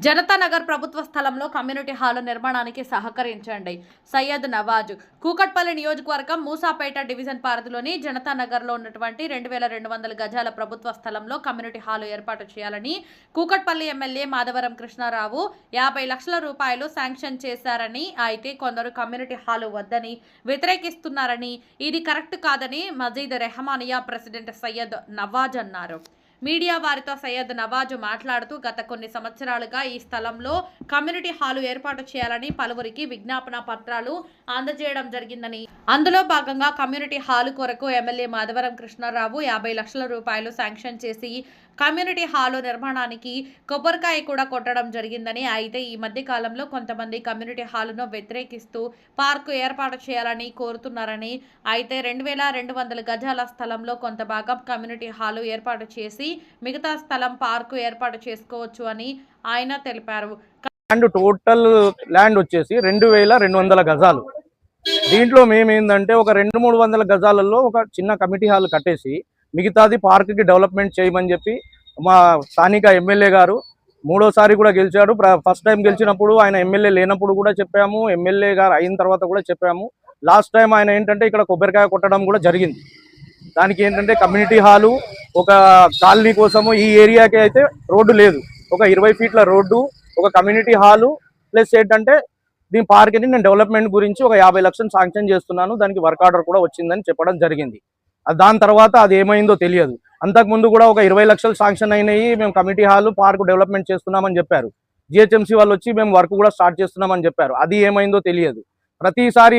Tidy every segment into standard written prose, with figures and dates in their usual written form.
జనతా నగర్ ప్రభుత్వ స్థలంలో community hall నిర్మాణానికి సహకరించండి. సయ్యద్ నవాజ్. కూకట్పల్లి నియోజకవర్గం మూసాపేట డివిజన్ పరిధిలోని జనతా నగర్లో ఉన్నటువంటి 2200 గజాల ప్రభుత్వ స్థలంలో కమ్యూనిటీ హాల్ ఏర్పాటు చేయాలని కూకట్పల్లి ఎమ్మెల్యే మాధవరం కృష్ణారావు 50 లక్షల రూపాయలు శాంక్షన్ చేశారని, అయితే కొందరు కమ్యూనిటీ హాల్ వద్దని వ్యతిరేకిస్తున్నారని, ఇది కరెక్ట్ కాదని మజీద్ రెహమానియా ప్రెసిడెంట్ సయ్యద్ నవాజ్ అన్నారు. మీడియా వారితో సయ్యద్ నవాజ్ మాట్లాడుతూ గత కొన్ని సంవత్సరాలుగా ఈ స్థలంలో కమ్యూనిటీ హాలు ఏర్పాటు చేయాలని పలువురికి విజ్ఞాపన పత్రాలు అందజేయడం జరిగిందని, అందులో భాగంగా కమ్యూనిటీ హాలు కొరకు ఎమ్మెల్యే మాధవరం కృష్ణారావు 50 లక్షల రూపాయలు శాంక్షన్ చేసి కమ్యూనిటీ హాలు నిర్మాణానికి కొబ్బరికాయ కూడా కొట్టడం జరిగిందని, అయితే ఈ మధ్య కాలంలో కొంతమంది కమ్యూనిటీ హాలును వ్యతిరేకిస్తూ పార్కు ఏర్పాటు చేయాలని కోరుతున్నారని, అయితే 2200 గజాల స్థలంలో కొంత భాగం కమ్యూనిటీ హాలు ఏర్పాటు చేసి మిగతా స్థలం పార్కు ఏర్పాటు చేసుకోవచ్చు అని ఆయన తెలిపారు. టోటల్ ల్యాండ్ వచ్చేసి 2200 గజాలు. దీంట్లో మేమేందంటే ఒక 200-300 గజాలలో ఒక చిన్న కమిటీ హాల్ కట్టేసి మిగతాది పార్క్కి డెవలప్మెంట్ చేయమని చెప్పి మా స్థానిక ఎమ్మెల్యే గారు మూడోసారి కూడా గెలిచాడు. ఫస్ట్ టైం గెలిచినప్పుడు ఆయన ఎమ్మెల్యే లేనప్పుడు కూడా చెప్పాము, ఎమ్మెల్యే గారు అయిన తర్వాత కూడా చెప్పాము. లాస్ట్ టైం ఆయన ఏంటంటే ఇక్కడ కొబ్బరికాయ కొట్టడం కూడా జరిగింది. దానికి ఏంటంటే కమ్యూనిటీ హాలు ఒక కాలనీ కోసము ఈ ఏరియాకి అయితే రోడ్డు లేదు, ఒక 20 ఫీట్ల రోడ్డు, ఒక కమ్యూనిటీ హాలు ప్లస్ ఏంటంటే దీని పార్క్ని నేను డెవలప్మెంట్ గురించి ఒక 50 లక్షలు శాంక్షన్ చేస్తున్నాను, దానికి వర్క్ ఆర్డర్ కూడా వచ్చిందని చెప్పడం జరిగింది. దాని తర్వాత అది ఏమైందో తెలియదు. అంతకుముందు కూడా ఒక 20 లక్షలు శాంక్షన్ అయినాయి, మేము కమిటీ హాల్ పార్క్ డెవలప్మెంట్ చేస్తున్నామని చెప్పారు. జిహెచ్ఎంసీ వాళ్ళు వచ్చి మేము వర్క్ కూడా స్టార్ట్ చేస్తున్నామని చెప్పారు, అది ఏమైందో తెలియదు. ప్రతిసారి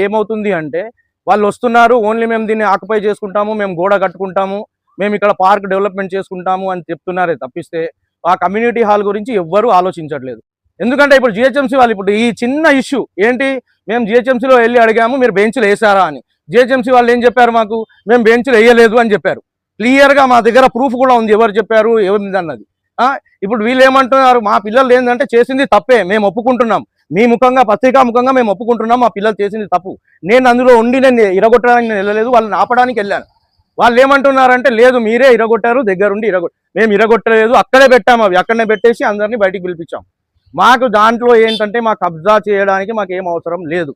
ఏమవుతుంది అంటే వాళ్ళు వస్తున్నారు, ఓన్లీ మేము దీన్ని ఆక్యుపై చేసుకుంటాము, మేము గోడ కట్టుకుంటాము, మేము ఇక్కడ పార్క్ డెవలప్మెంట్ చేసుకుంటాము అని చెప్తున్నారే తప్పిస్తే ఆ కమ్యూనిటీ హాల్ గురించి ఎవ్వరూ ఆలోచించట్లేదు. ఎందుకంటే ఇప్పుడు జిహెచ్ఎంసీ వాళ్ళు ఇప్పుడు ఈ చిన్న ఇష్యూ ఏంటి, మేము జిహెచ్ఎంసీలో వెళ్ళి అడిగాము మీరు బెంచ్లు వేసారా అని. జిహెచ్ఎంసీ వాళ్ళు ఏం చెప్పారు, మాకు మేము బెంచ్లు వేయలేదు అని చెప్పారు. క్లియర్గా మా దగ్గర ప్రూఫ్ కూడా ఉంది ఎవరు చెప్పారు ఏమిది అన్నది. ఇప్పుడు వీళ్ళు ఏమంటున్నారు, మా పిల్లలు ఏంటంటే చేసింది తప్పే, మేము ఒప్పుకుంటున్నాం, మీ ముఖంగా పత్రికా ముఖంగా మేము ఒప్పుకుంటున్నాం మా పిల్లలు చేసింది తప్పు. నేను అందులో ఉండి నేను ఇరగొట్టడానికి నేను వెళ్ళలేదు, వాళ్ళని ఆపడానికి వెళ్ళాను. వాళ్ళు ఏమంటున్నారంటే లేదు మీరే ఇరగొట్టారు, దగ్గరుండి మేము ఇరగొట్టలేదు, అక్కడే పెట్టాము, అవి అక్కడనే పెట్టేసి అందరినీ బయటికి పిలిపించాం. మాకు దాంట్లో ఏంటంటే మా కబ్జా చేయడానికి మాకు ఏం అవసరం లేదు.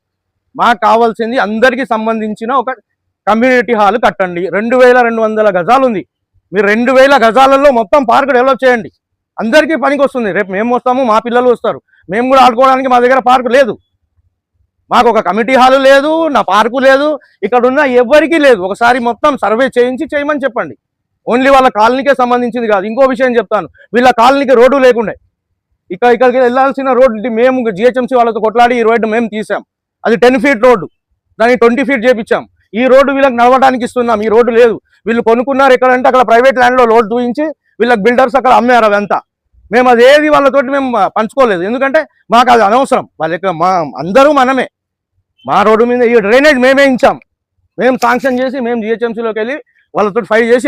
మాకు కావాల్సింది అందరికీ సంబంధించిన ఒక కమ్యూనిటీ హాల్ కట్టండి. 2200 గజాలు ఉంది, మీరు 2000 గజాలలో మొత్తం పార్క్ డెవలప్ చేయండి, అందరికీ పనికి వస్తుంది. రేపు మేము వస్తాము, మా పిల్లలు వస్తారు, మేము కూడా ఆడుకోవడానికి మా దగ్గర పార్కు లేదు. మాకు ఒక కమిటీ హాలు లేదు, నా పార్కు లేదు, ఇక్కడ ఉన్న ఎవరికీ లేదు. ఒకసారి మొత్తం సర్వే చేయమని చెప్పండి. ఓన్లీ వాళ్ళ కాలనీకే సంబంధించింది కాదు. ఇంకో విషయం చెప్తాను, వీళ్ళ కాలనీకి రోడ్డు లేకుండే, ఇక్కడికి వెళ్ళాల్సిన రోడ్డు మేము జిహెచ్ఎంసీ వాళ్ళతో కొట్లాడి ఈ రోడ్డు మేము తీసాం. అది 10 ఫీట్ రోడ్డు, దాన్ని 20 ఫీట్ చేపించాం. ఈ రోడ్డు వీళ్ళకి నడవడానికి ఇస్తున్నాం, ఈ రోడ్డు లేదు. వీళ్ళు కొనుక్కున్నారు ఎక్కడంటే అక్కడ ప్రైవేట్ ల్యాండ్లో లోడ్ చూపించి వీళ్ళకి బిల్డర్స్ అక్కడ అమ్మారు. అవంతా మేము అదేది వాళ్ళతోటి మేము పంచుకోలేదు, ఎందుకంటే మాకు అది అనవసరం. వాళ్ళకి అందరూ మనమే, మా రోడ్డు మీద ఈ డ్రైనేజ్ మేమే ఇచ్చాం, మేము శాంక్షన్ చేసి మేము జిహెచ్ఎంసీలోకి వెళ్ళి వాళ్ళతో ఫైట్ చేసి